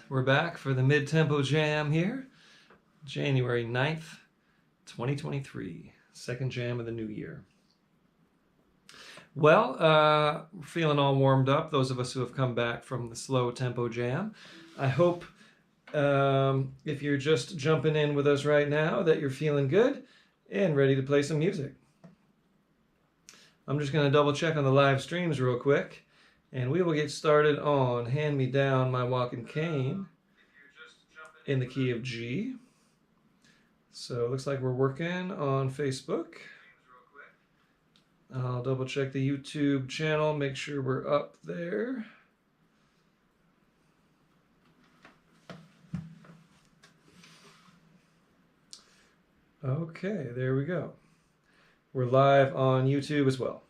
We're back for the mid-tempo jam here, January 9th, 2023, second jam of the new year. Well, we're feeling all warmed up, those of us who have come back from the slow tempo jam. I hope if you're just jumping in with us right now that you're feeling good and ready to play some music. I'm just going to double check on the live streams real quick. And we will get started on Hand Me Down My Walking Cane in the key of G. So it looks like we're working on Facebook. I'll double check the YouTube channel, make sure we're up there. Okay, there we go. We're live on YouTube as well.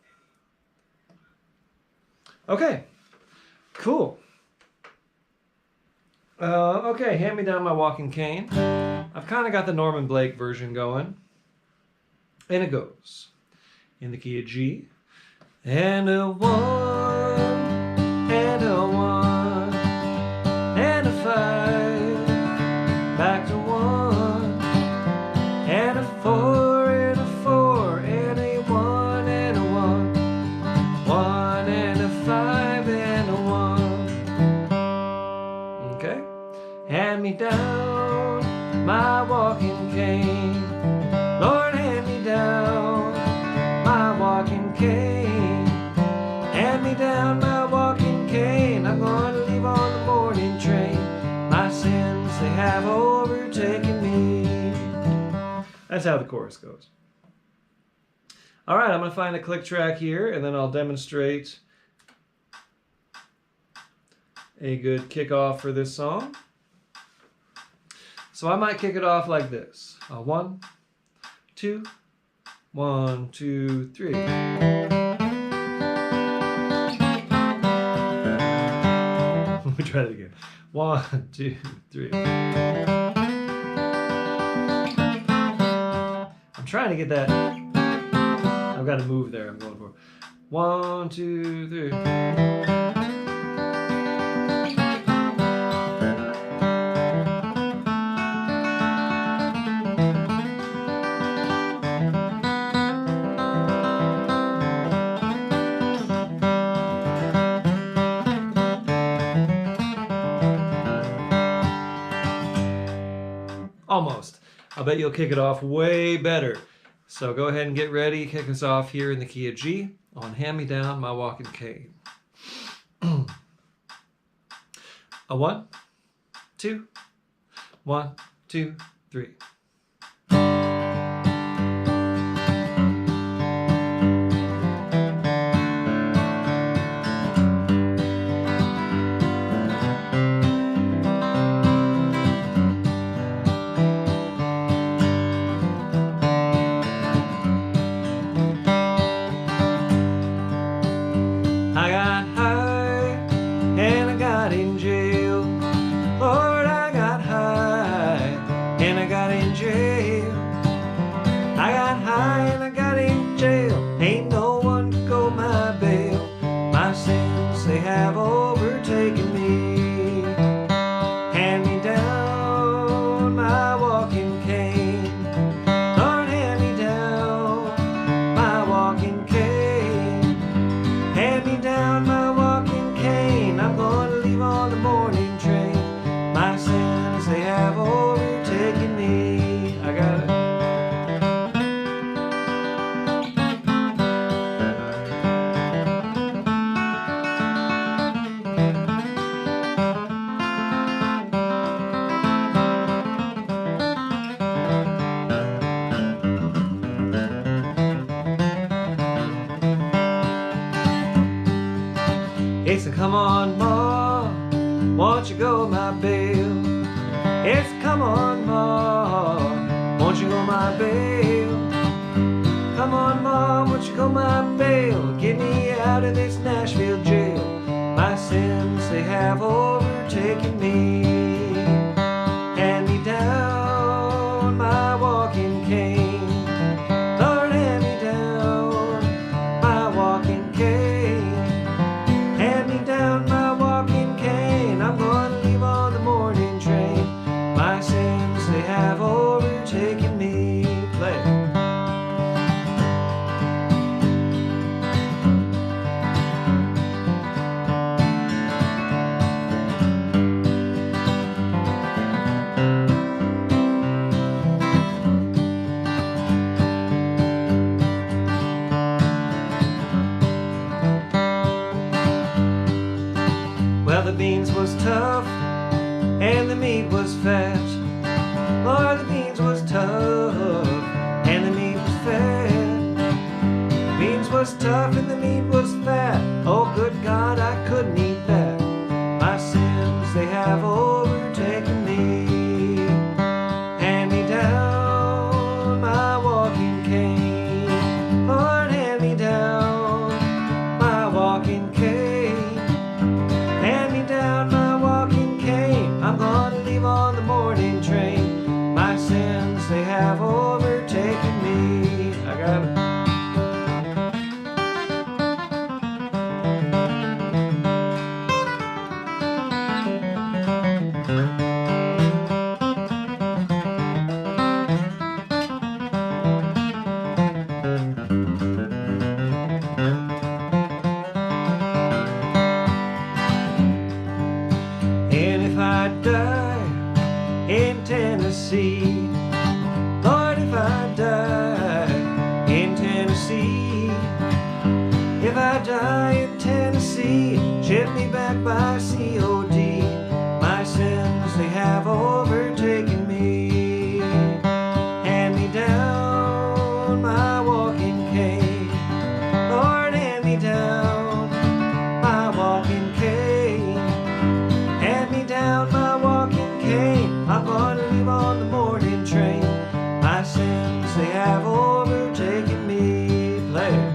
Okay, cool. Okay, Hand Me Down My Walking Cane. I've kind of got the Norman Blake version going. And it goes in the key of G. And a 1, and a 1, and a 5, back to 1, and a 4, and a 4, and a 1, and a 1, 1, and a 5, and a 1. Okay? Hand me down my walking cane. Lord, hand me down my walking cane. Hand me down my walking cane. I'm going to leave on the morning train. My sins, they have overtaken me. That's how the chorus goes. All right, I'm going to find a click track here, and then I'll demonstrate a good kickoff for this song. So I might kick it off like this. 1, 2, 1, 2, 3. Let me try that again. 1, 2, 3. I'm trying to get that. I've got to move there. I'm going for 1, 2, 3. Almost. I'll bet you'll kick it off way better. So go ahead and get ready. Kick us off here in the key of G on Hand Me Down My Walking Cane. A 1, 2, 1, 2, 3. Come on, Ma, won't you go my bail? It's come on, Ma, won't you go my bail? Come on, Ma, won't you go my bail? Get me out of this Nashville jail. My sins, they have overtaken me. Hand me down my walking cane. Lord, hand me down my walking cane. Hand me down my walking cane. I'm going to leave on the morning have overtaken me. Play. Well, the beans was tough and the meat was fat. Lord, the beans was tough and the meat was fat. The beans was tough and the meat was fat. Oh, good God, I couldn't eat that. My sins, they have overtaken me. Hand me down my walking cane. Lord, hand me down my walking cane. Hand me down my walking cane. I'm gonna leave on the morning train. My sins, they have overtaken me. I got it. And if I die in Tennessee, Lord, if I die in Tennessee, if I die in Tennessee, ship me back by COD. My sins, they have overtaken me. Hand me down my walking cane. Lord, hand me down my walking cane. Hand me down my walking cane. I'm gonna leave on the morning train. My sins, they have overtaken me. Play it.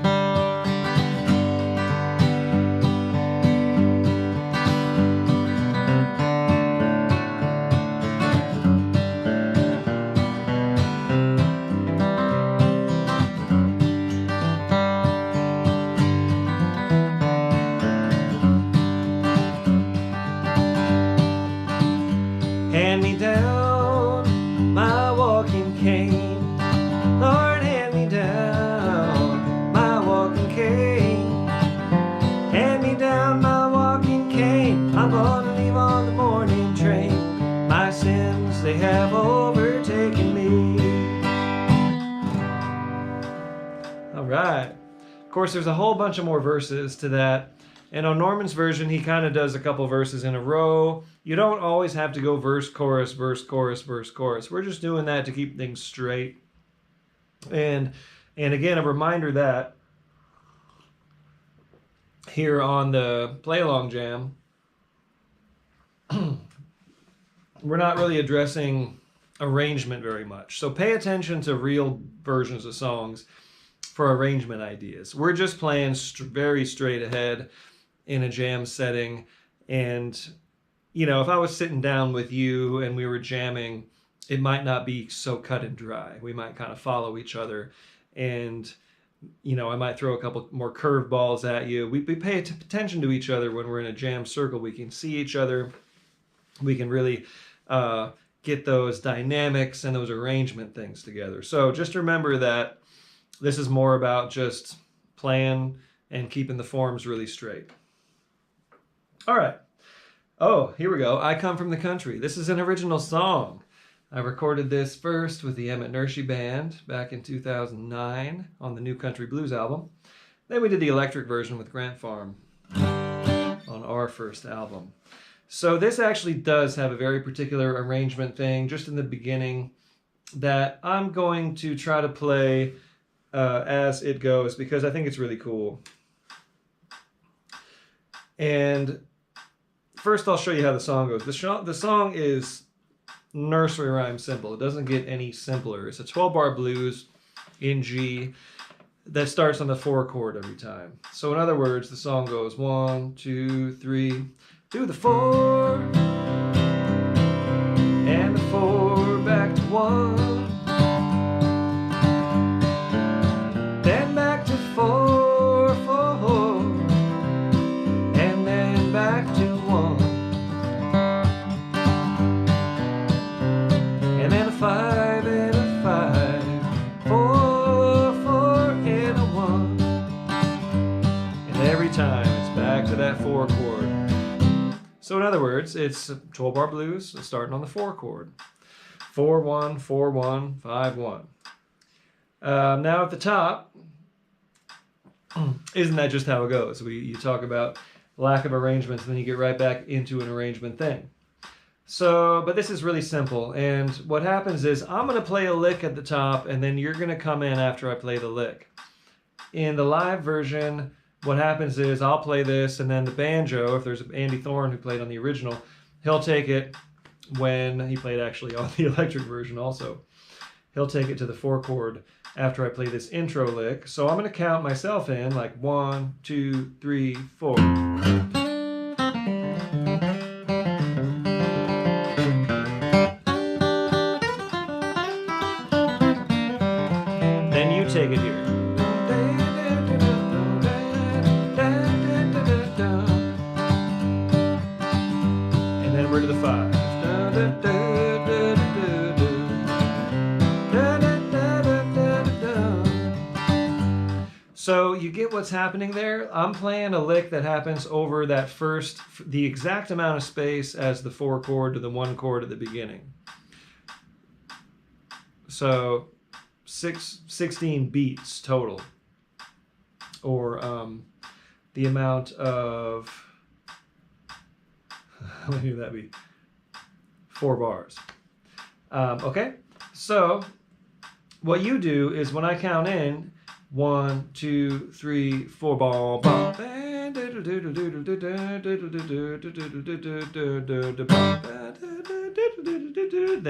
Hand me down my walking cane. Lord, hand me down my walking cane. Hand me down my walking cane. I'm gonna leave on the morning train. My sins, they have overtaken me. All right. Of course, there's a whole bunch of more verses to that. And on Norman's version, he kind of does a couple verses in a row. You don't always have to go verse, chorus, verse, chorus, verse, chorus. We're just doing that to keep things straight. And again, a reminder that here on the Playalong Jam, we're not really addressing arrangement very much. So pay attention to real versions of songs for arrangement ideas. We're just playing very straight ahead in a jam setting. And, you know, if I was sitting down with you and we were jamming, it might not be so cut and dry. We might kind of follow each other. And, you know, I might throw a couple more curveballs at you. We pay attention to each other when we're in a jam circle. We can see each other. We can really get those dynamics and those arrangement things together. So just remember that this is more about just playing and keeping the forms really straight. All right. Oh, here we go. I Come From the Country. This is an original song. I recorded this first with the Emmett Nershi Band back in 2009 on the New Country Blues album. Then we did the electric version with Grant Farm on our first album. So this actually does have a very particular arrangement thing just in the beginning that I'm going to try to play as it goes because I think it's really cool. And first I'll show you how the song goes. The song is nursery rhyme simple. It doesn't get any simpler. It's a 12-bar blues in G that starts on the 4 chord every time. So in other words, the song goes 1, 2, 3, do the 4, and the 4 back to 1, then back to 4, 4, and then back to 1, and then a 5 and a 5, 4, 4 and a 1. And every time it's back to that 4 chord. So in other words, it's 12-bar blues starting on the 4 chord. 4, 1, 4, 1, 5, 1. Now at the top, isn't that just how it goes? You talk about lack of arrangements, and then you get right back into an arrangement thing. So, but this is really simple, and what happens is I'm going to play a lick at the top, and then you're going to come in after I play the lick. In the live version, what happens is I'll play this, and then the banjo, if there's Andy Thorne who played on the original, he'll take it when he played actually on the electric version also. He'll take it to the 4 chord after I play this intro lick. So I'm going to count myself in like 1, 2, 3, 4. Then you take it here. And then we're to the 5. So you get what's happening there? I'm playing a lick that happens over that the exact amount of space as the 4 chord to the 1 chord at the beginning. So 16 beats total. Or the amount of, what would that be? 4 bars. Okay, so what you do is when I count in, 1, 2, 3, 4, ball, ball. Then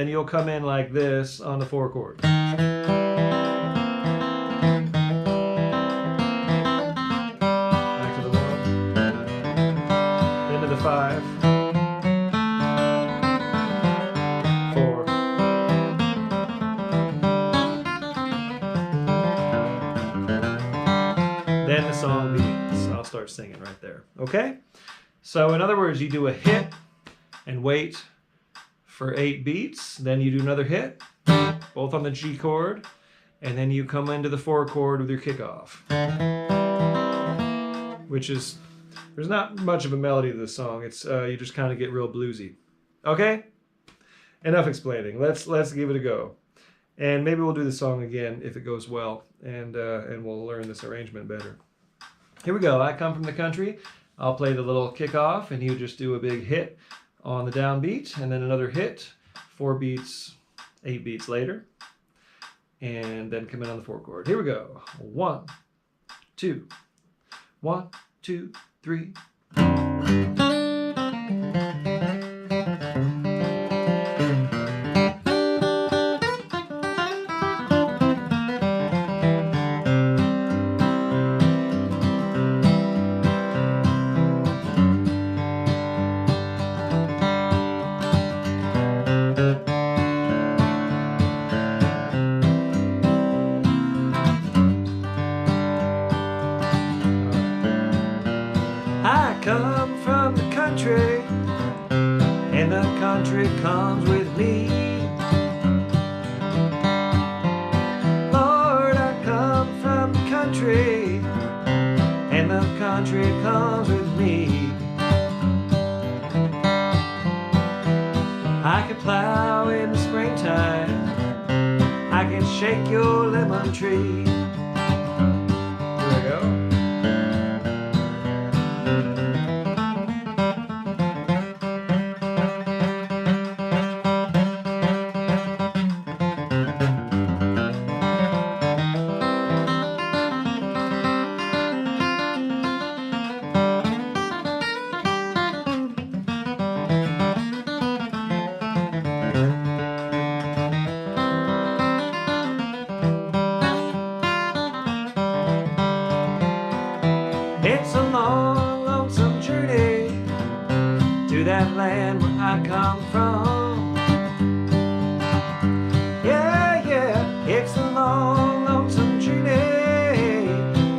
you'll come in like this on the 4 chord. Back to the 1. Then to the 5. 4. Then the song begins. I'll start singing right there. Okay? So in other words, you do a hit and wait for 8 beats. Then you do another hit, both on the G chord, and then you come into the 4 chord with your kickoff. Which is, there's not much of a melody to the song. It's you just kind of get real bluesy. Okay? Enough explaining. Let's give it a go. And maybe we'll do the song again if it goes well, and we'll learn this arrangement better. Here we go. I come from the country. I'll play the little kickoff, and you just do a big hit on the downbeat, and then another hit, 4 beats, 8 beats later, and then come in on the 4 chord. Here we go. 1, 2, 1, 2, 3. I come from the country, and the country comes with me. Lord, I come from the country, and the country comes with me. I can plow in the springtime, I can shake your lemon tree. Here we go. It's a long, lonesome journey to that land where I come from. Yeah, yeah, it's a long, lonesome journey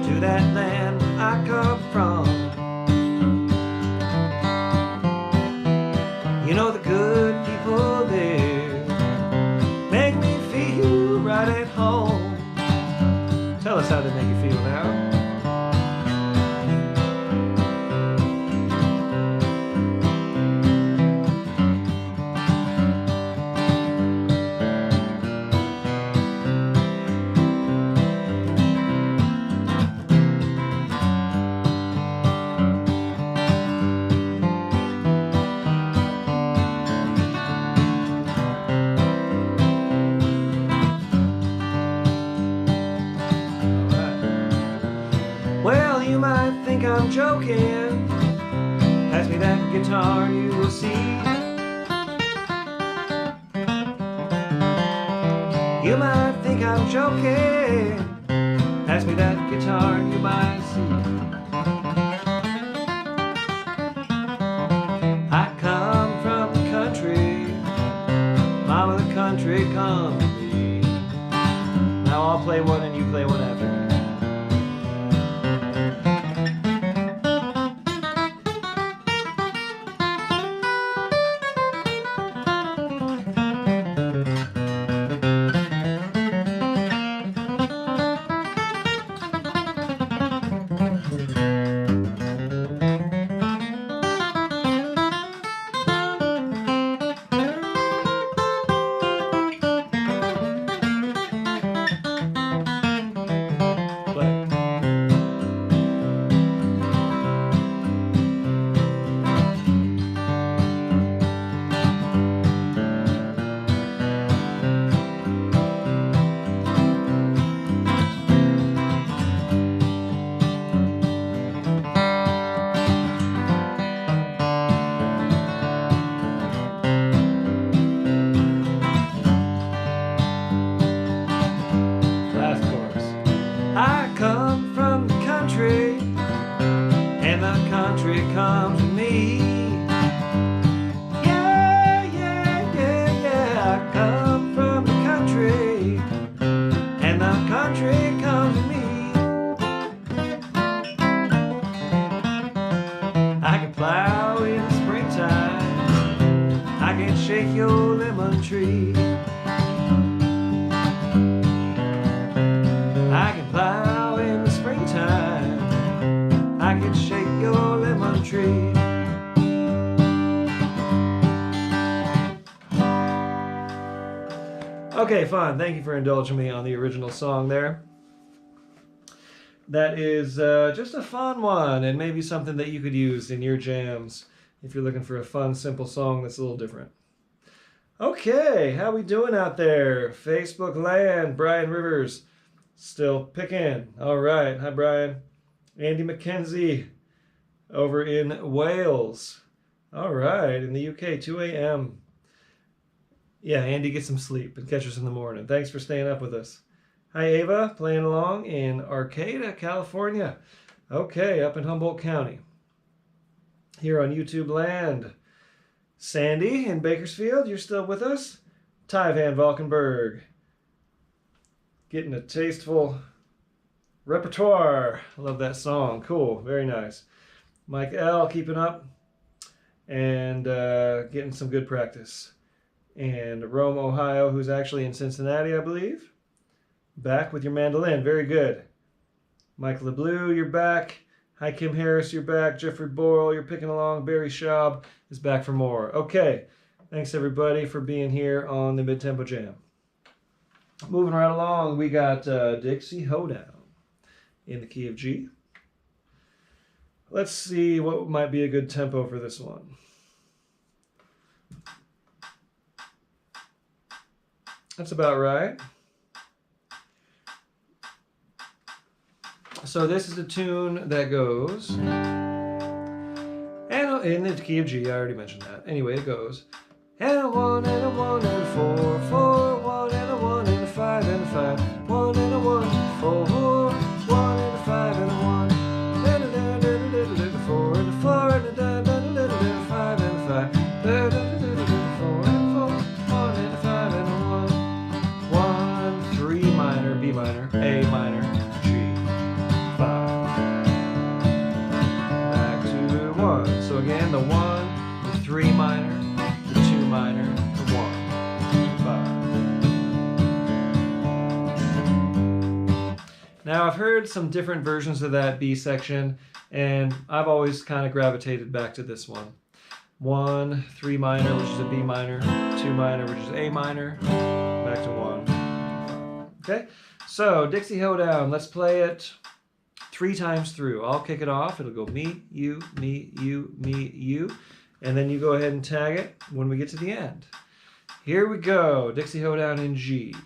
to that land where I come from. You know the good people there us how they make you feel now. Well, you might think I'm joking. Pass me that guitar and you will see. You might think I'm joking. Pass me that guitar and you might see. I come from the country. Mama, the country come to me. Now I'll play one and you play one after me. I come from the country, and the country comes to me. Yeah, yeah, yeah, yeah. I come from the country, and the country comes to me. I can plow in the springtime, I can shake your lemon tree. I can plow in the springtime, I can shake your lemon tree. Okay, fun. Thank you for indulging me on the original song there. That is just a fun one, and maybe something that you could use in your jams if you're looking for a fun, simple song that's a little different. Okay, how we doing out there? Facebook land, Brian Rivers. Still picking. All right. Hi, Brian. Andy McKenzie over in Wales. All right. In the UK, 2 a.m. Yeah, Andy, get some sleep and catch us in the morning. Thanks for staying up with us. Hi, Ava, playing along in Arcata, California. Okay, up in Humboldt County. Here on YouTube land. Sandy in Bakersfield, you're still with us? Ty Van Valkenburg. Getting a tasteful repertoire. Love that song. Cool. Very nice. Mike L. keeping up and getting some good practice. And Rome, Ohio, who's actually in Cincinnati, I believe. Back with your mandolin. Very good. Mike LeBlue, you're back. Hi, Kim Harris, you're back. Jeffrey Boyle, you're picking along. Barry Schaub is back for more. Okay. Thanks, everybody, for being here on the Mid-Tempo Jam. Moving right along, we got Dixie Hoedown in the key of G. Let's see what might be a good tempo for this one. That's about right. So this is a tune that goes, and in the key of G, I already mentioned that. Anyway, it goes, and a 1 and a 1 and a 4, 4, 1 and a 1 and a 5 and a 5, 1 and a 1, 4, 1 and a 5 and a 1, and a 4 and a 4 and a 5 and a 5, 4 and a 4, 1 and a 5 and a 1, 1, 3 minor, B minor, A minor, G, 5. Back to 1. So again, the 1, the 3 minor, the 2 minor, the 1, 5. Now I've heard some different versions of that B section, and I've always kind of gravitated back to this one. 1, 3 minor, which is a B minor, 2 minor, which is A minor, back to 1. Okay, so Dixie Hoedown, let's play it 3 times through. I'll kick it off. It'll go me, you, me, you, me, you, and then you go ahead and tag it when we get to the end. Here we go, Dixie Hoedown in G.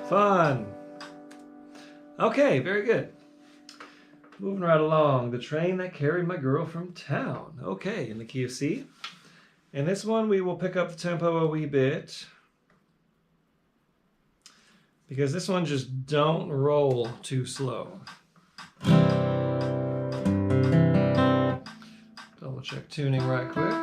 Fun. Okay, very good. Moving right along. The train that carried my girl from town. Okay, in the key of C. And this one we will pick up the tempo a wee bit, because this one just don't roll too slow. Double check tuning right quick.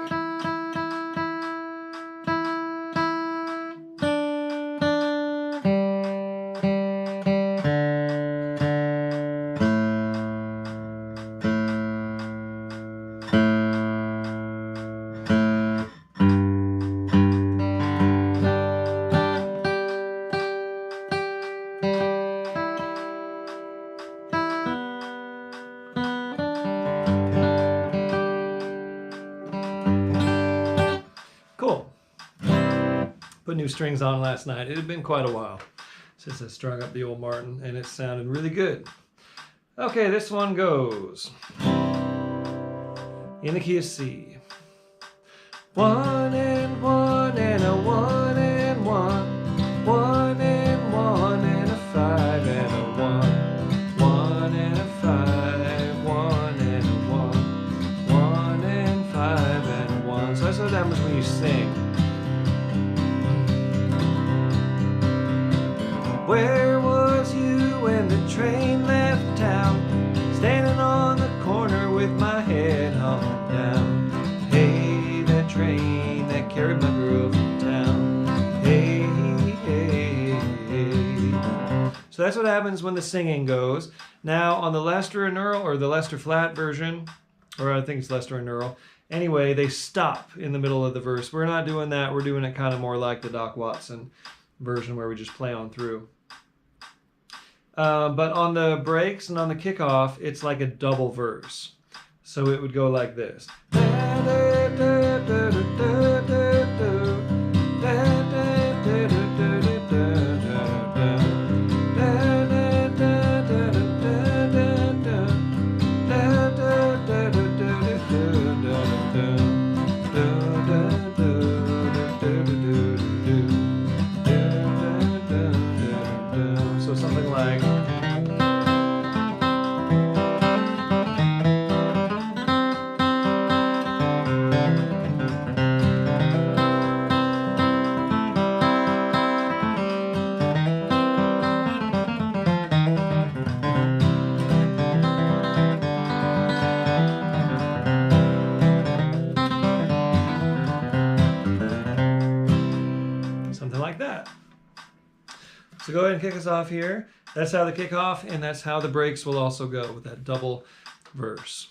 new strings on last night. It had been quite a while since I strung up the old Martin, and it sounded really good. Okay, this one goes in the key of C. 1 and 1 and a 1 and 1, 1 and 1 and a 5 and a 1, 1 and a 5, 1 and a 1, 1 and 5 and a 1. So that's what happens when you sing. Where was you when the train left town? Standing on the corner with my head hung down. Hey, that train that carried my girl from town. Hey, hey, hey. So that's what happens when the singing goes. Now on the Lester and Earl, or the Lester flat version, or I think it's Lester and Earl. Anyway, they stop in the middle of the verse. We're not doing that. We're doing it kind of more like the Doc Watson version where we just play on through. But on the breaks and on the kickoff, it's like a double verse. So it would go like this. So something like... like that. So go ahead and kick us off here. That's how the kickoff and that's how the breaks will also go with that double verse.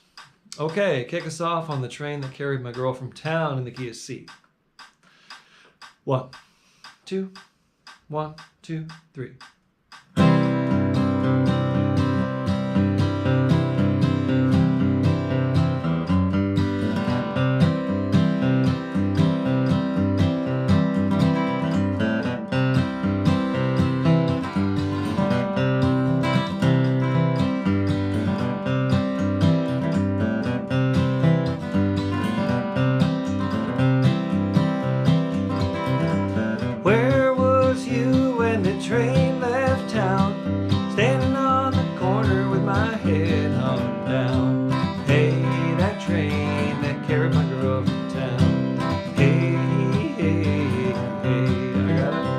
Okay, kick us off on the train that carried my girl from town in the key of C. 1, 2, 1, 2, 3. Where was you when the train left town? Standing on the corner with my head hung down. Hey, that train that carried my girl from town. Hey, hey, hey, I got it.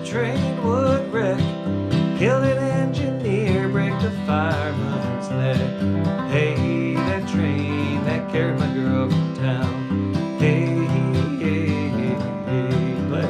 Train would wreck, kill an engineer, break the fireman's neck. Hey, that train that carried my girl from town. Hey, hey, hey, hey, play.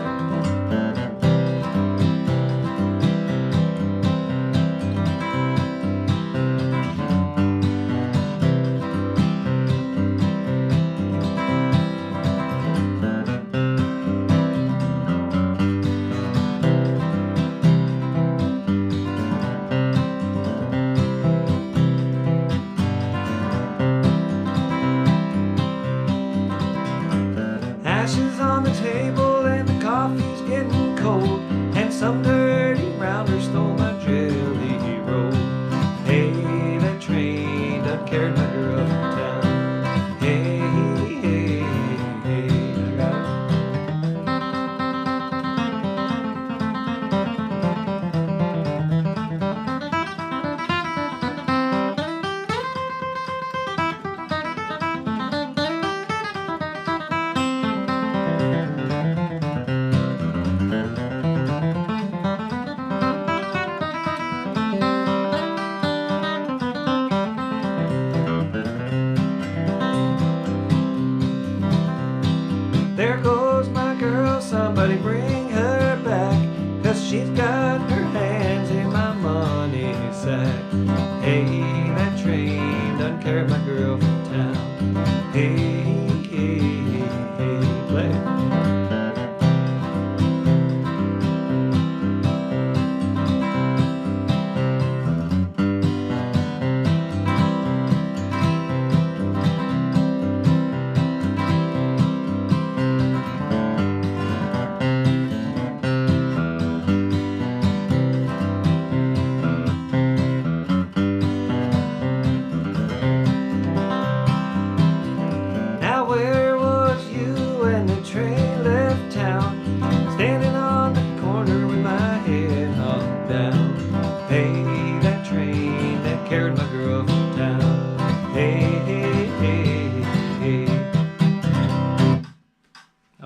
she's got her hands in my money sack. Hey, that train done carried my girl from town. Hey, hey, hey, play.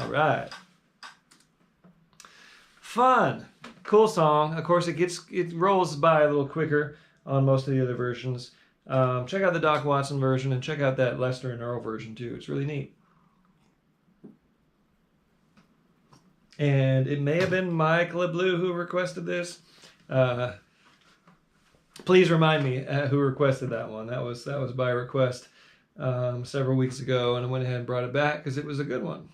Right. Fun. Cool song. Of course, it rolls by a little quicker on most of the other versions. Check out the Doc Watson version and check out that Lester and Earl version too. It's really neat. And it may have been Mike LeBlue who requested this. Please remind me who requested that one. That was by request several weeks ago, and I went ahead and brought it back because it was a good one.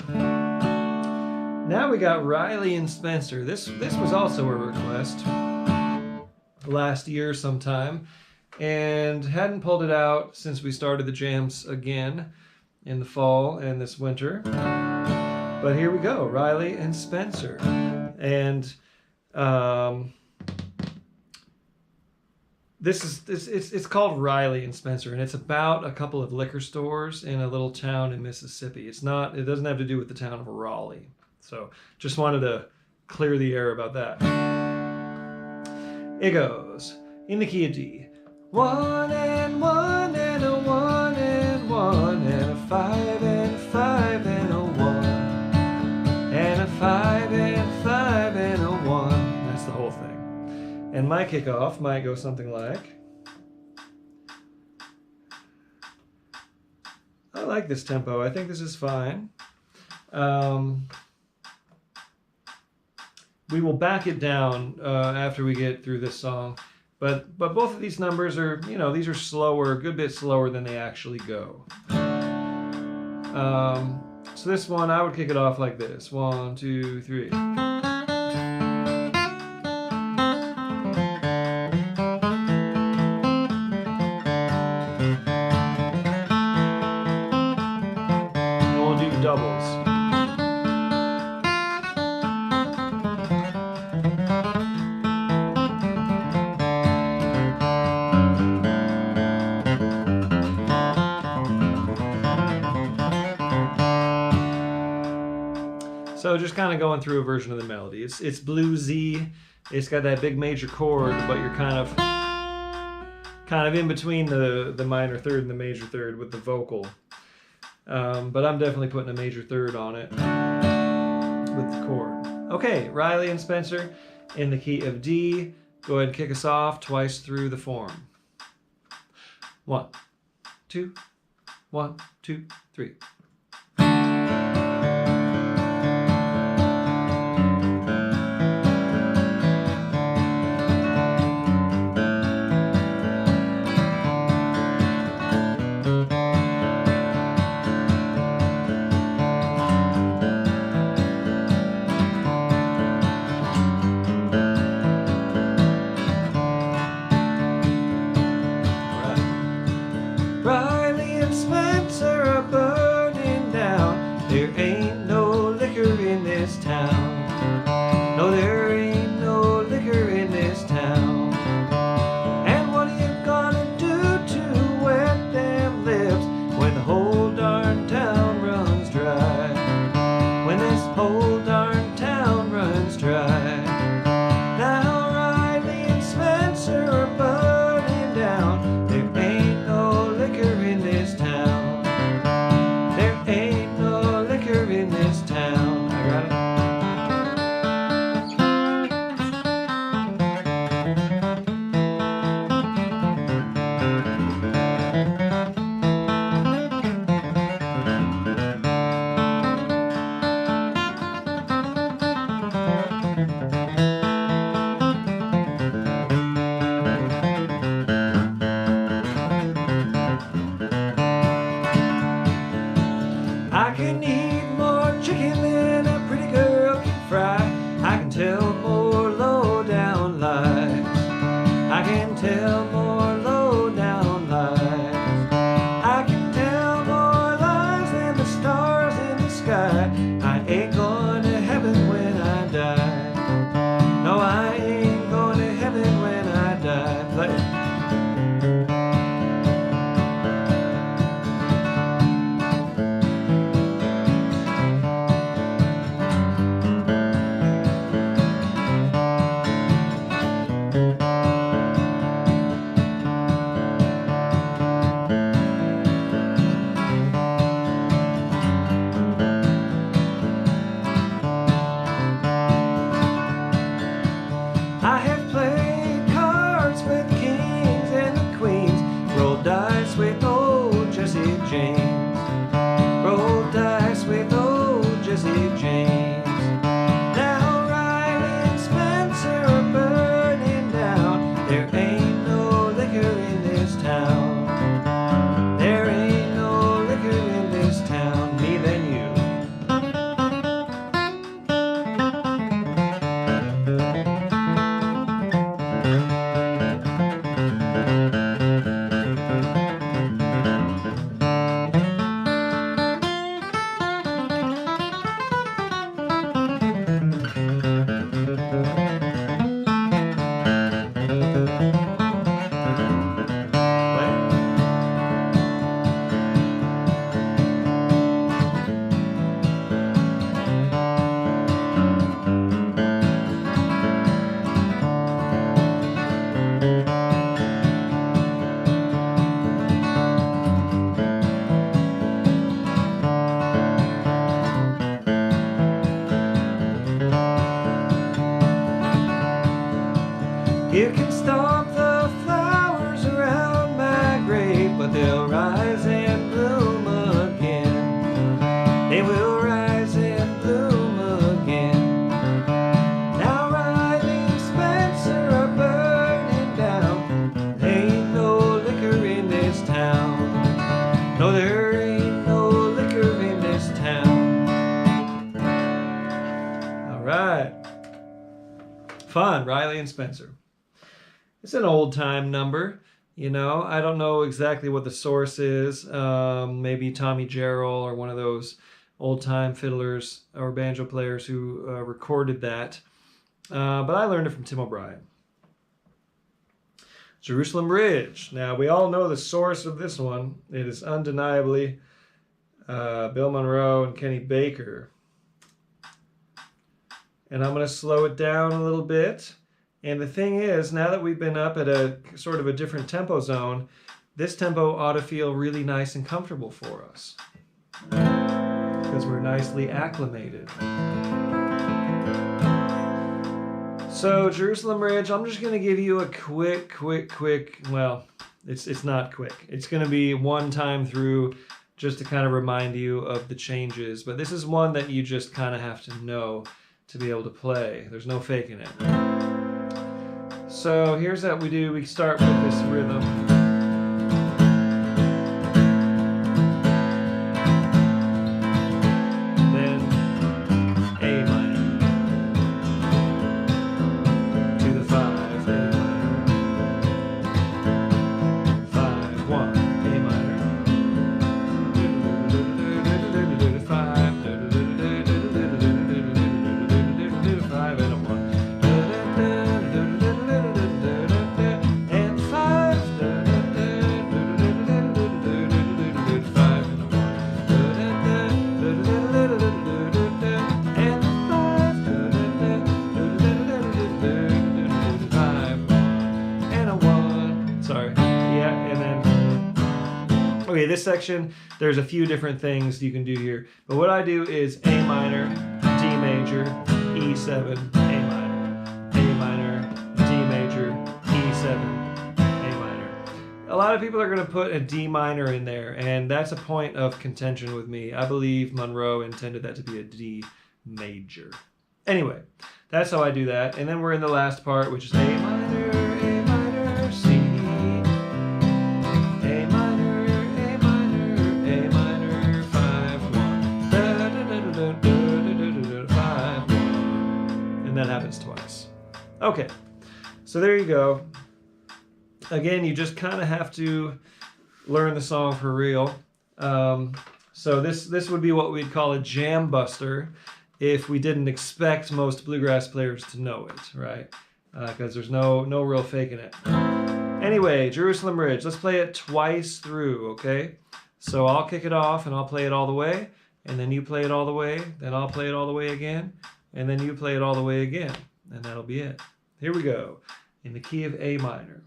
Now we got Riley and Spencer. This was also a request last year sometime, and hadn't pulled it out since we started the jams again in the fall and this winter. But here we go, Riley and Spencer. And it's called Riley and Spencer, and it's about a couple of liquor stores in a little town in Mississippi. It doesn't have to do with the town of Raleigh. So just wanted to clear the air about that. It goes in the key of D. 1 and 1 and a 1 and 1 and a 5 and a 5 and a 1 and a 5 and 5 and a 1. That's the whole thing. And my kickoff might go something like, I like this tempo. I think this is fine. We will back it down after we get through this song, but both of these numbers are, these are slower, a good bit slower than they actually go. So this one, I would kick it off like this: 1, 2, 3. And we'll do doubles. So just kind of going through a version of the melody. It's bluesy. It's got that big major chord, but you're kind of in between the minor third and the major third with the vocal. But I'm definitely putting a major third on it with the chord. Okay, Riley and Spencer in the key of D. Go ahead and kick us off twice through the form. 1, 2, 1, 2, 3. Riley and Spencer are burning can tell more low down lies. I can tell more lies than the stars in the sky. I ain't going to heaven when I die. No, I ain't going to heaven when I die. Play. I have played cards with the kings and the queens, rolled dice with old Jesse James, rolled dice with old Jesse James. Now Riley and Spencer are burning down. There ain't no liquor in this town. There ain't no liquor in this town. Me than you. You can stomp the flowers around my grave, but they'll rise and bloom again. They will rise and bloom again. Now Riley and Spencer are burning down. There ain't no liquor in this town. No, there ain't no liquor in this town. All right. Fun, Riley and Spencer. It's an old time number, you know. I don't know exactly what the source is. Maybe Tommy Jarrell or one of those old time fiddlers or banjo players who recorded that. But I learned it from Tim O'Brien. Jerusalem Bridge. Now, we all know the source of this one. It is undeniably Bill Monroe and Kenny Baker. And I'm going to slow it down a little bit. And the thing is, now that we've been up at a sort of a different tempo zone, this tempo ought to feel really nice and comfortable for us because we're nicely acclimated. So Jerusalem Bridge, I'm just going to give you a quick, well, it's not quick. It's going to be one time through just to kind of remind you of the changes. But this is one that you just kind of have to know to be able to play. There's no faking it. So here's what we do. We start with this rhythm. Then A minor to the 5, A minor. 5, 1, A minor. 5, 5 and a 1. Okay, this section, there's a few different things you can do here. But what I do is A minor, D major, E7, A minor, A minor, D major, E7, A minor. A lot of people are going to put a D minor in there, and that's a point of contention with me. I believe Monroe intended that to be a D major. Anyway, that's how I do that. And then we're in the last part, which is A minor, C, A minor, A minor, A minor, 5, 1, da, da, da, da, da, da, da, da, 5, 1. And that happens twice. Okay, so there you go. again, you just kind of have to learn the song for real. So this would be what we'd call a jam buster if we didn't expect most bluegrass players to know it, right? Because there's no real faking it. Anyway, Jerusalem Ridge, let's play it twice through, okay? So I'll kick it off and I'll play it all the way, and then you play it all the way, then I'll play it all the way again, and then you play it all the way again, and that'll be it. Here we go, in the key of A minor.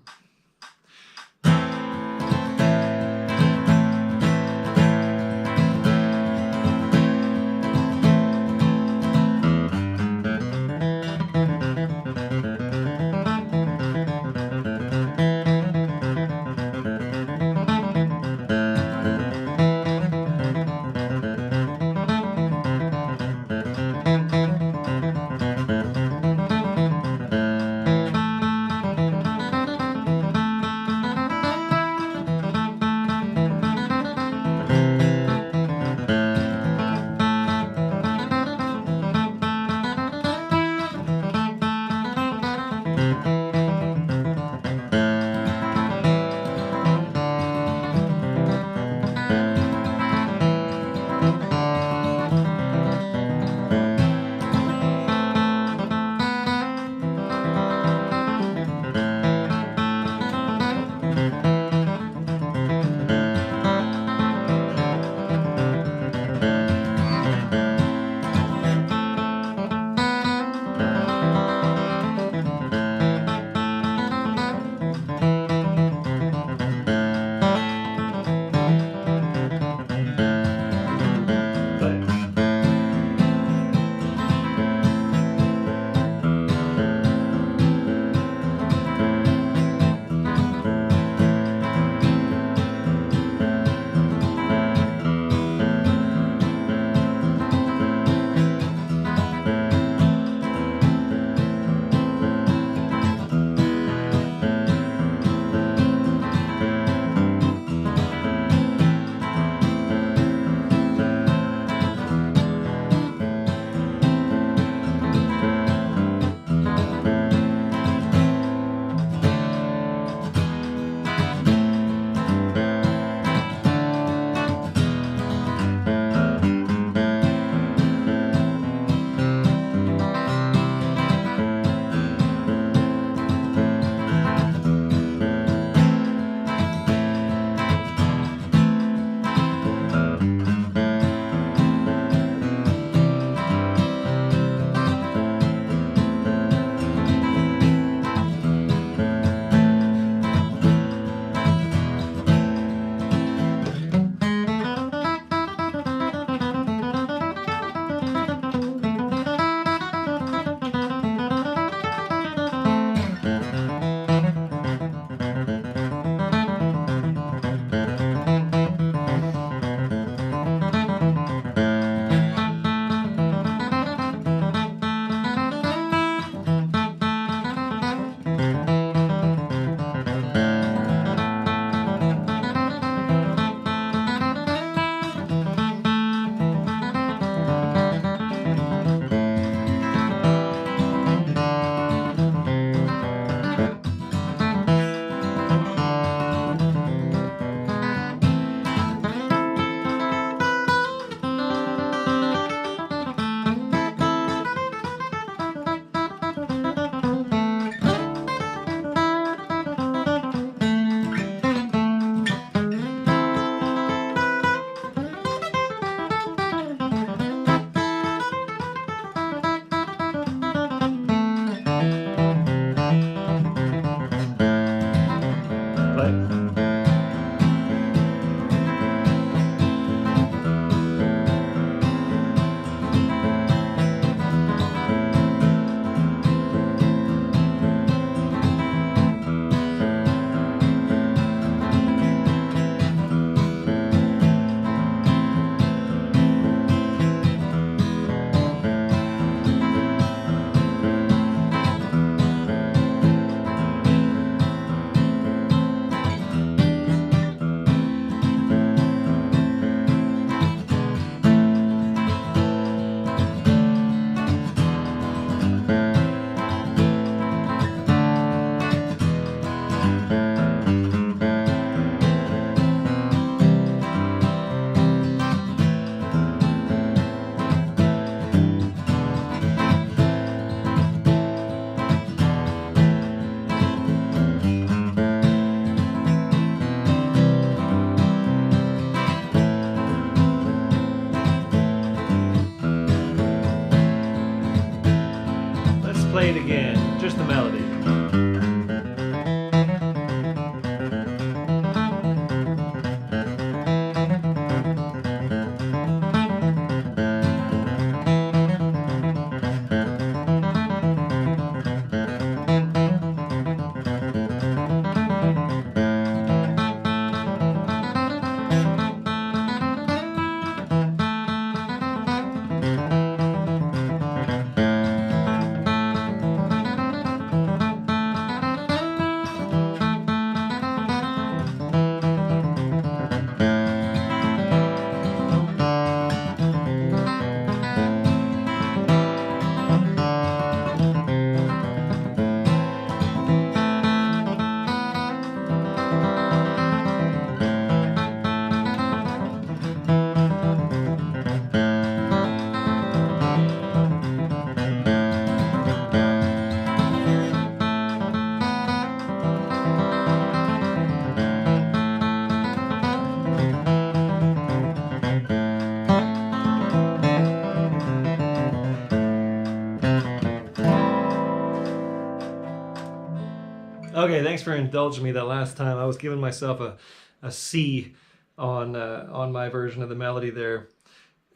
Okay, thanks for indulging me that last time. I was giving myself a C on my version of the melody there.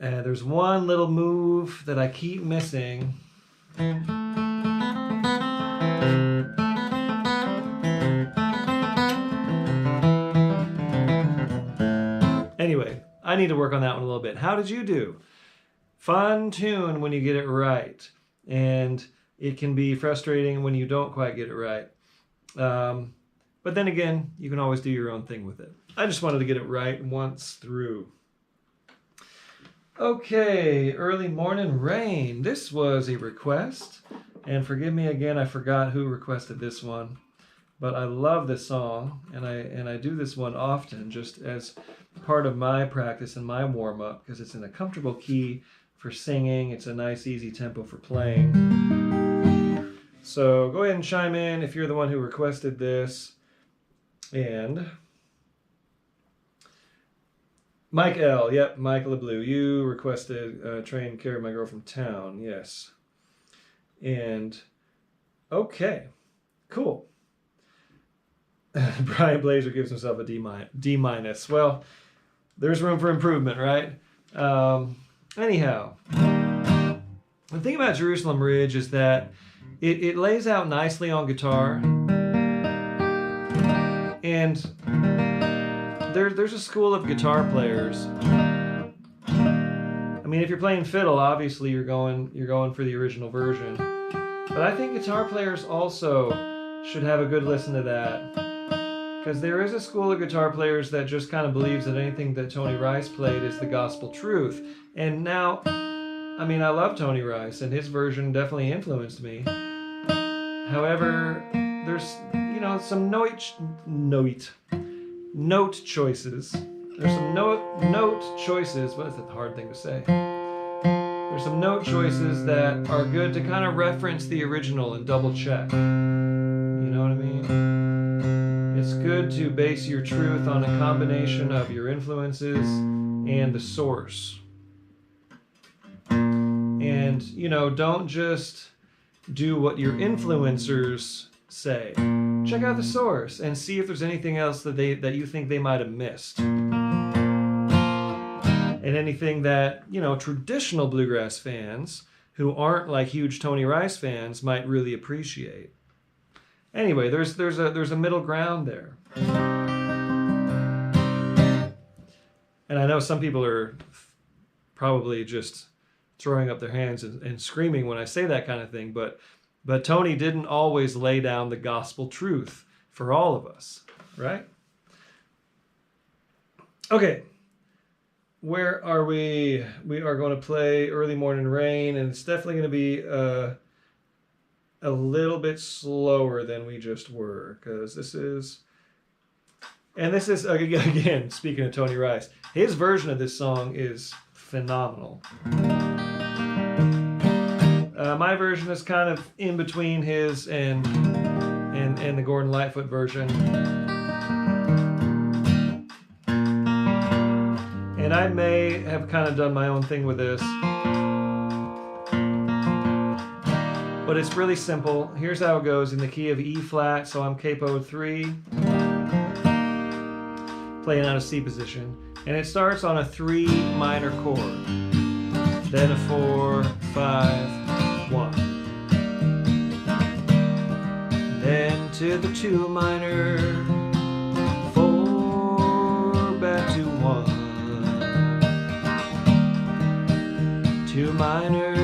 There's one little move that I keep missing. Anyway, I need to work on that one a little bit. How did you do? Fun tune when you get it right. And it can be frustrating when you don't quite get it right. But then again, you can always do your own thing with it. I just wanted to get it right once through. Okay, Early Morning Rain. This was a request. And forgive me again, I forgot who requested this one. But I love this song, and I do this one often just as part of my practice and my warm-up, because it's in a comfortable key for singing. It's a nice, easy tempo for playing. So go ahead and chime in if you're the one who requested this. And Mike L. Yep, Mike LeBlue. You requested Train Carry My Girl from Town. Yes. And okay, cool. Brian Blazer gives himself a D minus. Well, there's room for improvement, right? Anyhow, the thing about Jerusalem Ridge is that it lays out nicely on guitar, and there's a school of guitar players. I mean, if you're playing fiddle, obviously you're going for the original version, but I think guitar players also should have a good listen to that. Because there is a school of guitar players that just kind of believes that anything that Tony Rice played is the gospel truth. And now, I mean, I love Tony Rice, and his version definitely influenced me. However, there's, some note choices. There's some note choices. What is that hard thing to say? There's some note choices that are good to kind of reference the original and double check. You know what I mean? It's good to base your truth on a combination of your influences and the source. And, don't just do what your influencers say. Check out the source and see if there's anything else that you think they might have missed. And anything that, traditional bluegrass fans who aren't like huge Tony Rice fans might really appreciate. Anyway, there's a middle ground there. And I know some people are probably just throwing up their hands and screaming when I say that kind of thing, but Tony didn't always lay down the gospel truth for all of us, right? Okay, where are we? We are going to play Early Morning Rain, and it's definitely going to be a little bit slower than we just were, because this is, again, speaking of Tony Rice, his version of this song is phenomenal. My version is kind of in between his and the Gordon Lightfoot version. And I may have kind of done my own thing with this. But it's really simple. Here's how it goes in the key of E flat, so I'm capoed 3, playing out of C position. And it starts on a 3 minor chord, then a 4, 5, 1. Then to the 2 minor, 4, back to 1. 2 minor,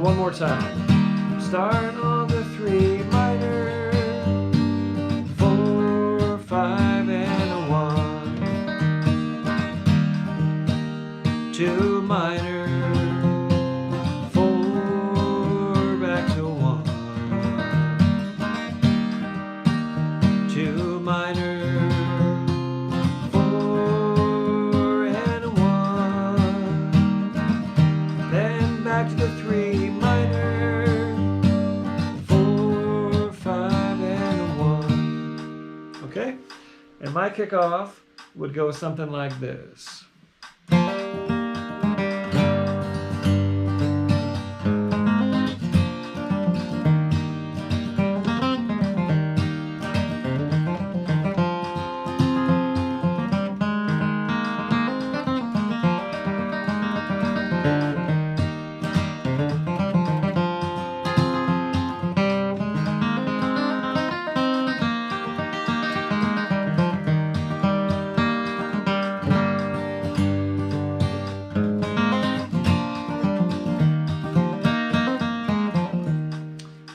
one more time. Start on the 3 minor, 4, 5, and a 1. 2 minor, 4, back to 1. 2 minor, 4, and a 1. Then back to the 3. Okay? And my kickoff would go something like this.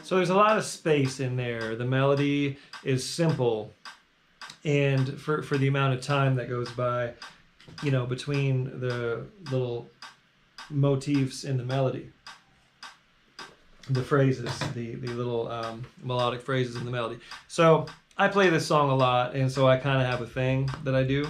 So there's a lot of space in there. The melody is simple, and for the amount of time that goes by, you know, between the little motifs in the melody, the phrases, the little melodic phrases in the melody. So I play this song a lot, and so I kind of have a thing that I do.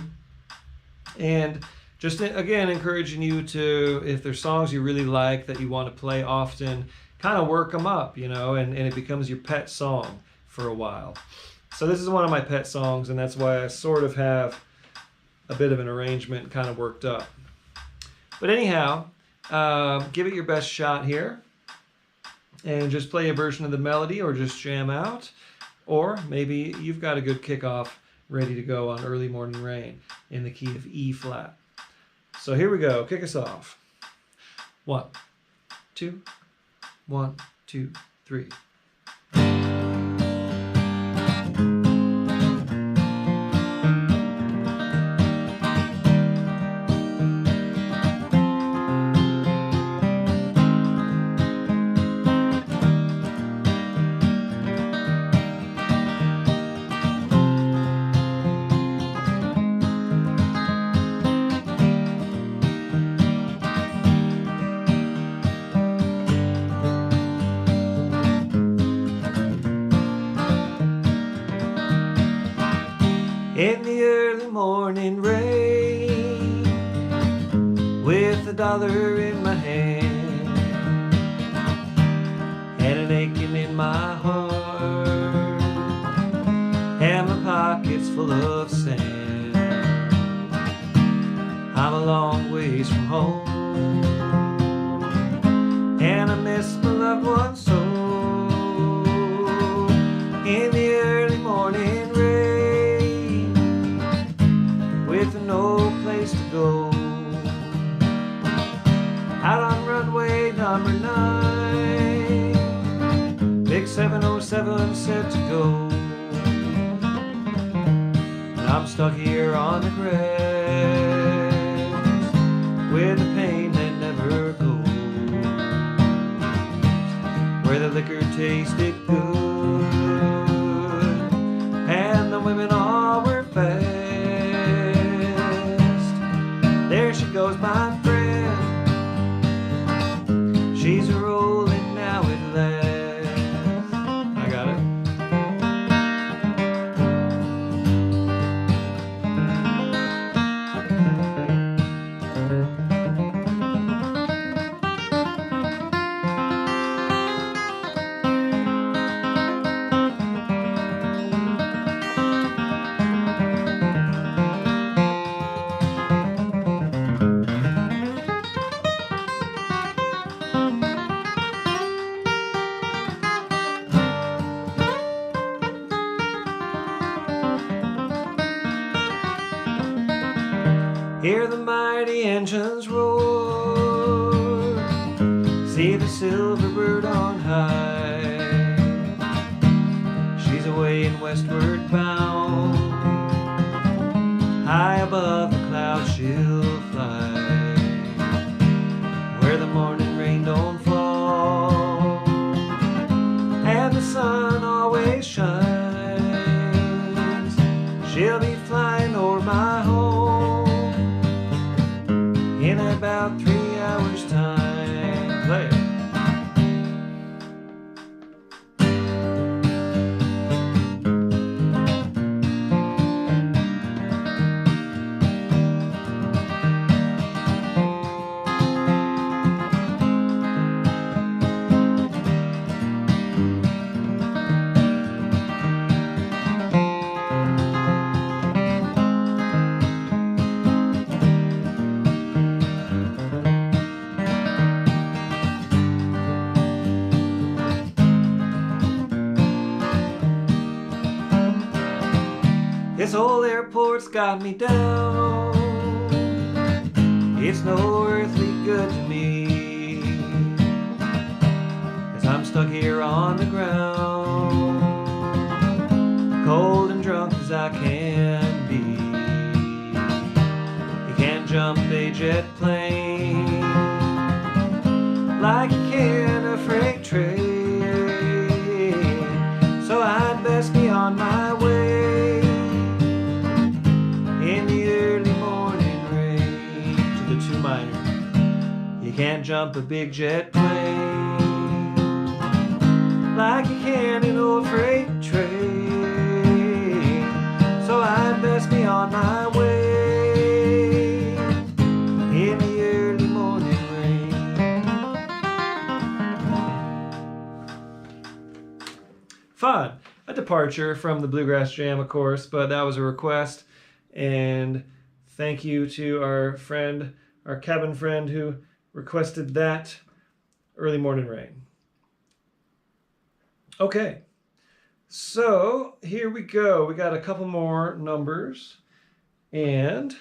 And just again, encouraging you to, if there's songs you really like that you want to play often, kind of work them up, you know, and it becomes your pet song for a while. So this is one of my pet songs, and that's why I sort of have a bit of an arrangement kind of worked up. But anyhow, give it your best shot here, and just play a version of the melody, or just jam out, or maybe you've got a good kickoff ready to go on Early Morning Rain in the key of E flat. So here we go, kick us off. 1, 2, 1, 2, 3. In the early morning rain, with $1 in my hand and an aching in my heart, and my pockets full of sand. I'm a long ways from home, and I miss my loved ones so. In the early morning rain, with no place to go, out on runway number 9, big 707 set to go, and I'm stuck here on the grass with the pain that never goes, where the liquor tasted good and the women all were fast. There she goes, my friend, she's rolling now at last. I got it. Hear the mighty engines roar, see the silver bird on high. She's away and westward bound, high above the clouds she'll fly, where the morning rain don't fall and the sun always shines. She'll be flying o'er my home in about 3 hours' time. Play it. This old airport's got me down. It's no earthly good to me, 'cause I'm stuck here on the ground, cold and drunk as I can be. You can't jump a jet plane like you can a freight train, so I'd best be on my way in the early morning rain. To the 2 minor. You can't jump a big jet plane like you can an old freight train, so I'd best be on my way in the early morning rain. Fun. A departure from the Bluegrass Jam, of course, but that was a request. And thank you to our friend, our cabin friend, who requested that. Early Morning Rain. Okay, so here we go. We got a couple more numbers, and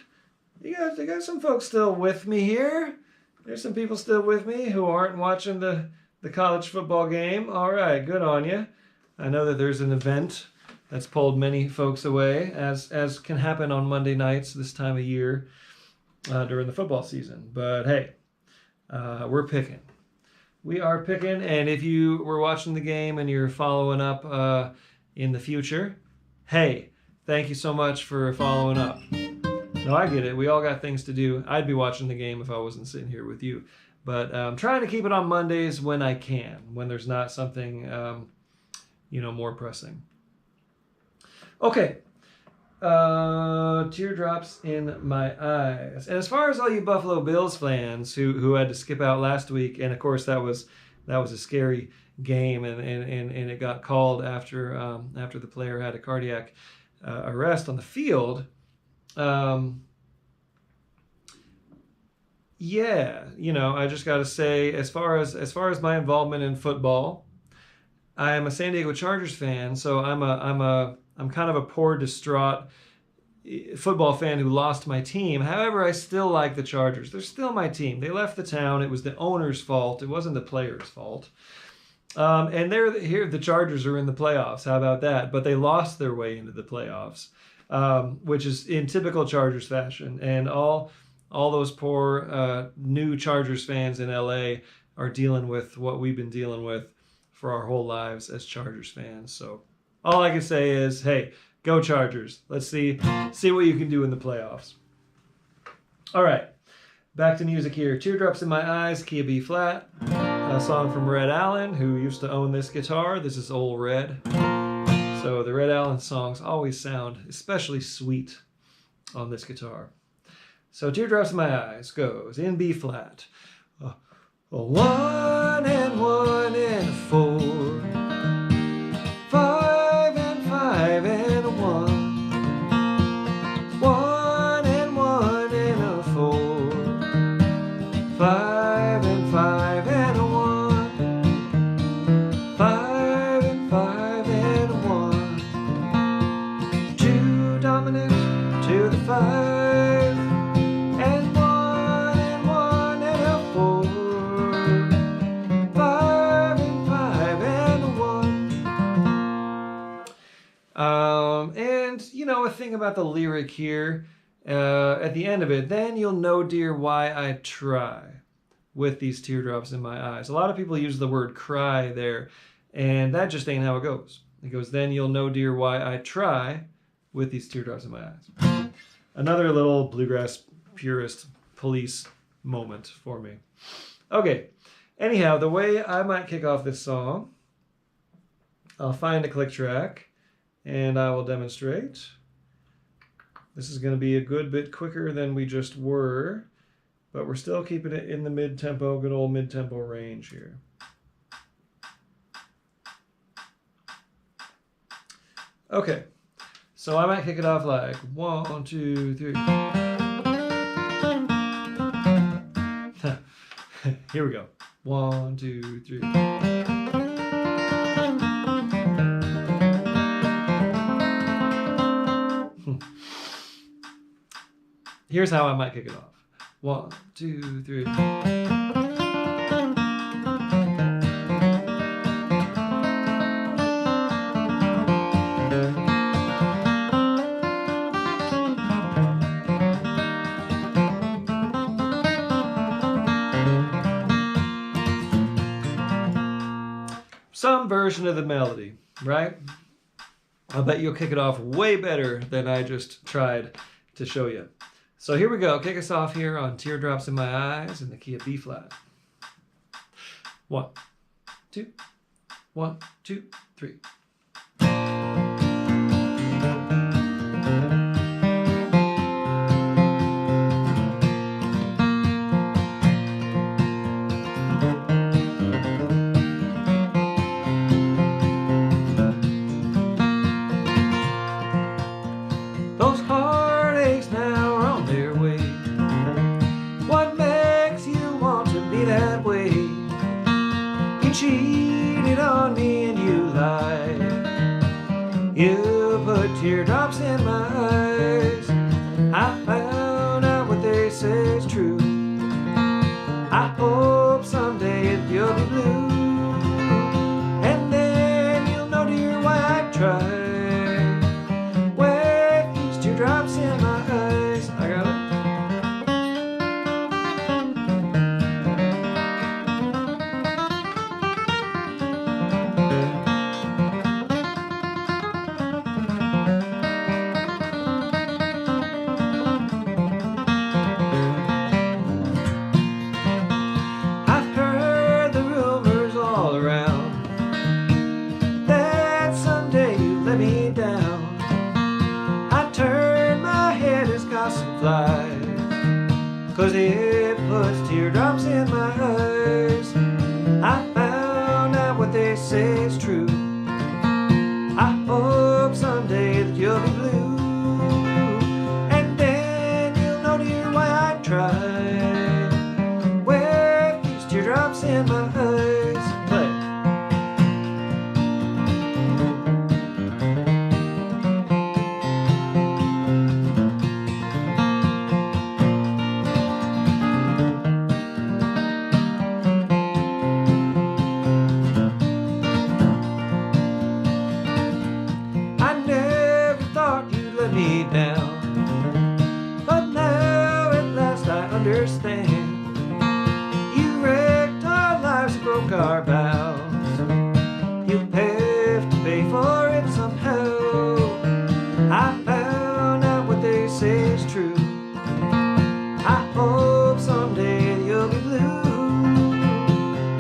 you got some folks still with me here. There's some people still with me who aren't watching the college football game. All right, good on you. I know that there's an event that's pulled many folks away, as can happen on Monday nights this time of year during the football season. But hey, we're picking. We are picking, and if you were watching the game and you're following up in the future, hey, thank you so much for following up. No, I get it. We all got things to do. I'd be watching the game if I wasn't sitting here with you. But I'm trying to keep it on Mondays when I can, when there's not something, more pressing. Okay. Teardrops in My Eyes. And as far as all you Buffalo Bills fans who had to skip out last week, and of course that was a scary game, and it got called after the player had a cardiac arrest on the field. I just got to say, as far as my involvement in football, I am a San Diego Chargers fan, so I'm kind of a poor, distraught football fan who lost my team. However, I still like the Chargers. They're still my team. They left the town. It was the owner's fault. It wasn't the player's fault. And the Chargers are in the playoffs. How about that? But they lost their way into the playoffs, which is in typical Chargers fashion. And all those poor new Chargers fans in LA are dealing with what we've been dealing with for our whole lives as Chargers fans. So all I can say is, hey, go Chargers. Let's see what you can do in the playoffs. All right, back to music here. Teardrops in My Eyes, key of B flat. A song from Red Allen, who used to own this guitar. This is Old Red. So the Red Allen songs always sound especially sweet on this guitar. So Teardrops in My Eyes goes in B flat. A 1 and 1 and a 4. 5 and 5 and a 1. 1 and 1 and a 4. 5 and 5 and a 1. 5 and 5 and a 1. 2 dominant to the 5. And 1 and 1 and a 4. 5 and 5 and a 1. And a thing about the lyric here, at the end of it, then you'll know, dear, why I try with these teardrops in my eyes. A lot of people use the word cry there, and that just ain't how it goes. It goes, then you'll know, dear, why I try with these teardrops in my eyes. Another little bluegrass purist police moment for me. Okay, anyhow, the way I might kick off this song, I'll find a click track, and I will demonstrate. This is going to be a good bit quicker than we just were, but we're still keeping it in the mid-tempo, good old mid-tempo range here. Okay, so I might kick it off like 1, 2, 3. Here we go. 1, 2, 3. Here's how I might kick it off. 1, 2, 3. Some version of the melody, right? I'll bet you'll kick it off way better than I just tried to show you. So here we go. Kick us off here on Teardrops in My Eyes in the key of B flat. 1, 2, 1, 2, 3. Those heartaches now are on their way. What makes you want to be that way? You cheated on me and you lied. You put teardrops in my eyes. I found out what they say is true. I hope someday that you'll be blue, and then you'll know, dear, why I tried. Teardrops in my eyes. I got it. I've heard the rumors all around that someday you let me down. Turn my head as gossip flies, 'cause it puts teardrops in my eyes. I found out what they say is true. I hope someday that you'll be blue, and then you'll know, dear, why I tried with these teardrops in my eyes. Play. Me down, but now at last I understand. You wrecked our lives, broke our vows. You have to pay for it somehow. I found out what they say is true. I hope someday you'll be blue,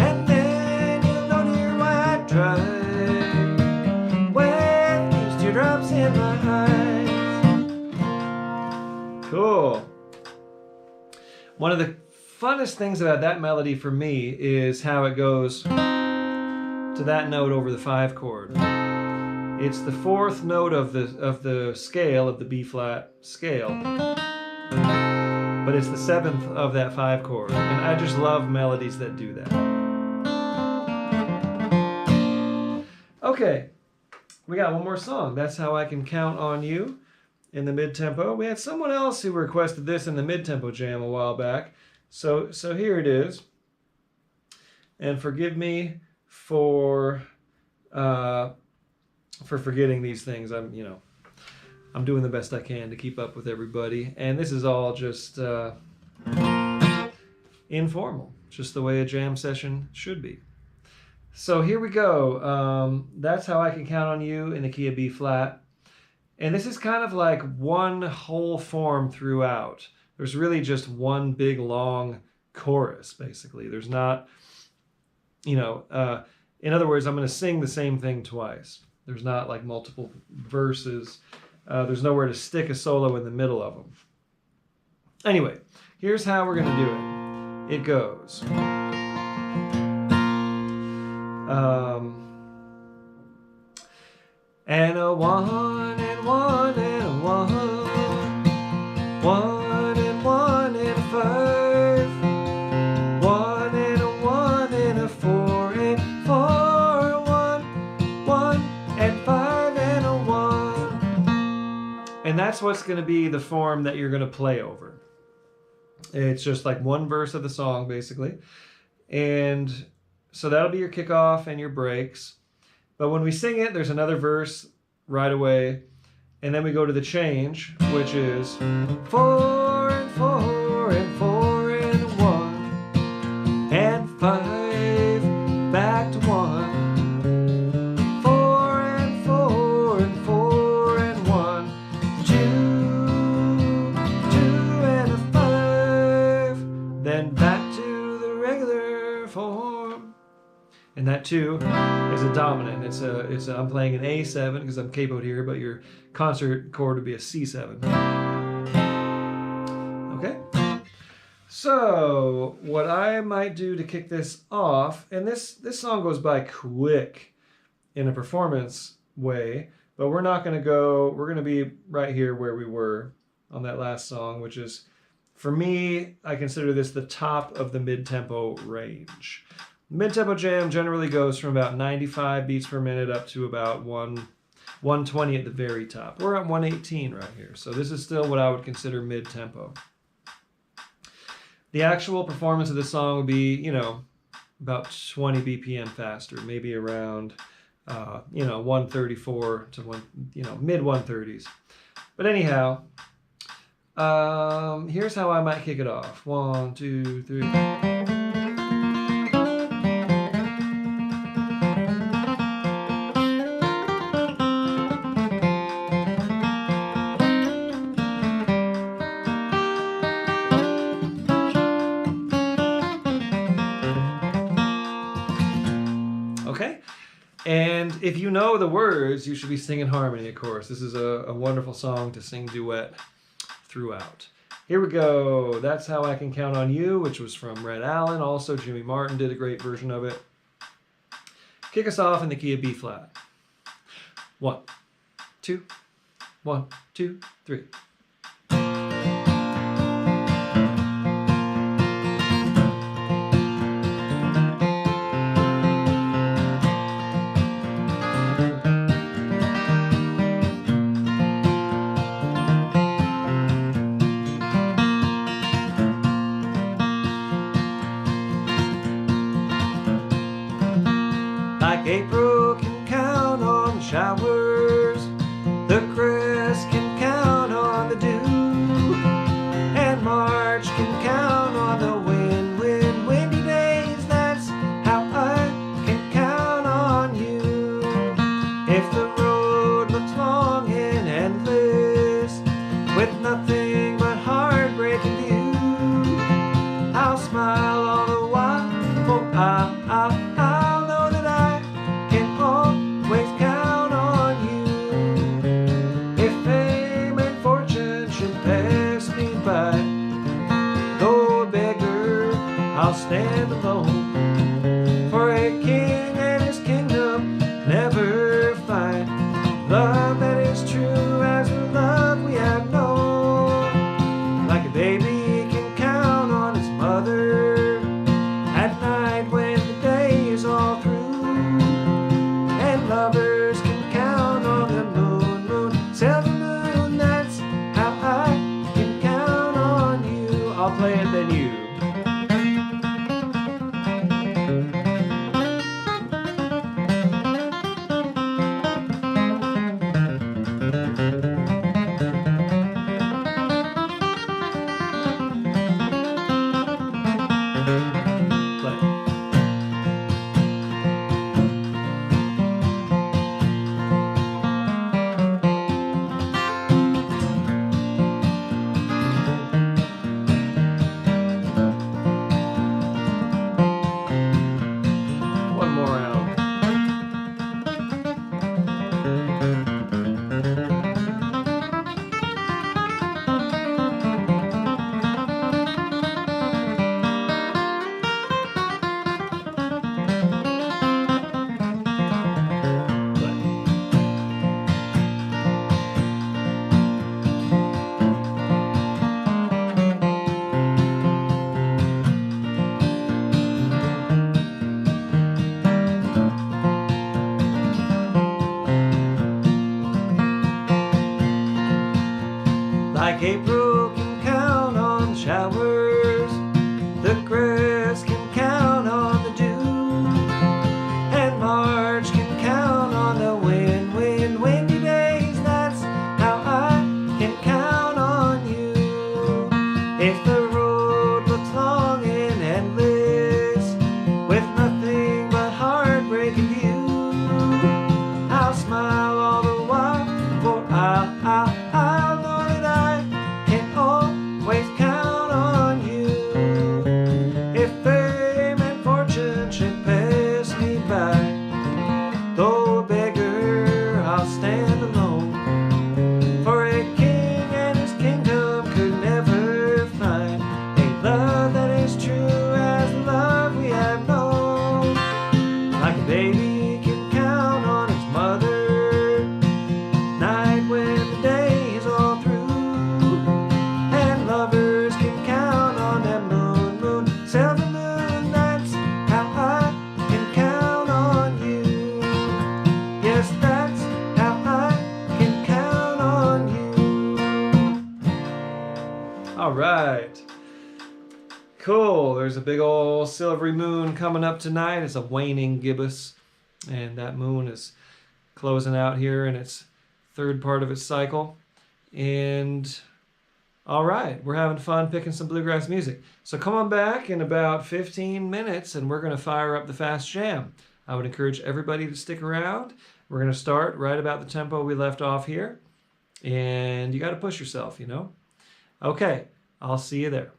and then you'll know, dear, why I tried with these teardrops in my eyes. Cool. One of the funnest things about that melody for me is how it goes to that note over the 5 chord. It's the 4th note of the scale of the B flat scale, but it's the 7th of that 5 chord, and I just love melodies that do that. Okay, we got one more song. That's How I Can Count on You in the mid-tempo. We had someone else who requested this in the mid-tempo jam a while back, so here it is. And forgive me for forgetting these things. I'm doing the best I can to keep up with everybody, and this is all just informal, just the way a jam session should be. So here we go. That's How I Can Count on You in the key of B flat. And this is kind of like one whole form throughout. There's really just one big long chorus, basically. There's not, in other words, I'm going to sing the same thing twice. There's not like multiple verses. There's nowhere to stick a solo in the middle of them. Anyway, here's how we're going to do it. It goes. And a 1 and 1 and a 1, 1 and 1 and a 5, 1 and a 1 and a 4 and 4, 1, 1 and 5 and a 1, And that's what's going to be the form that you're going to play over. It's just like one verse of the song, basically. And so that'll be your kickoff and your breaks. But when we sing it, there's another verse right away. And then we go to the change, which is 4 and 4 and 4 and 1 and 5 back to 1. 4 and 4 and 4 and 1, 2, 2 and a 5, then back to the regular form. And that 2 is a dominant. I'm playing an A7 because I'm capoed here, but your concert chord would be a C7. Okay? So, what I might do to kick this off, and this song goes by quick in a performance way, but we're not going to go, we're going to be right here where we were on that last song, which is, for me, I consider this the top of the mid-tempo range. Mid-tempo jam generally goes from about 95 beats per minute up to about 120 at the very top. We're at 118 right here, so this is still what I would consider mid-tempo. The actual performance of this song would be, you know, about 20 BPM faster, maybe around, 134 to mid 130s. But anyhow, here's how I might kick it off. 1, 2, 3. Okay? And if you know the words, you should be singing harmony, of course. This is a wonderful song to sing duet throughout. Here we go. That's How I Can Count on You, which was from Red Allen. Also, Jimmy Martin did a great version of it. Kick us off in the key of B flat. 1, 2, 1, 2, 3. Like April can count on the showers, the grass can count on the dew, and March can count on the windy days. That's how I can count on you. If the road looks long and endless, with nothing but heartbreak in view, I'll smile all the while, for I'll know that I can always count on you. If fame and fortune should pass me by, though a beggar, I'll stand alone. For a king and his kingdom never find love that is true as the love we have known. Like a baby can count on his mother at night when the day is all through, and lovers can count on the moon, silver moon. That's how I can count on you. I'll play it, then you. Play. Like April can count on the showers, the grass can count on the dew, and March can count on the windy days. That's how I can count on you. If the road looks long and endless, with nothing but heartbreak and view, I'll smile all the while, for I'll know that I can always count on you. If fame and fortune should pass me by, though a beggar, I'll stand alone. For a king and his kingdom could never find a love that is true as the love we have known. Like a baby can count on its mother, night when the day is all through, and lovers can count on that moon, silver moon. That's how I can count on you. Yes, that's how I can count on you. All right. Cool. There's a big old silvery moon coming up tonight. It's a waning gibbous, and that moon is closing out here in its third part of its cycle. And all right, we're having fun picking some bluegrass music. So come on back in about 15 minutes and we're going to fire up the fast jam. I would encourage everybody to stick around. We're going to start right about the tempo we left off here. And you got to push yourself, you know. Okay, I'll see you there.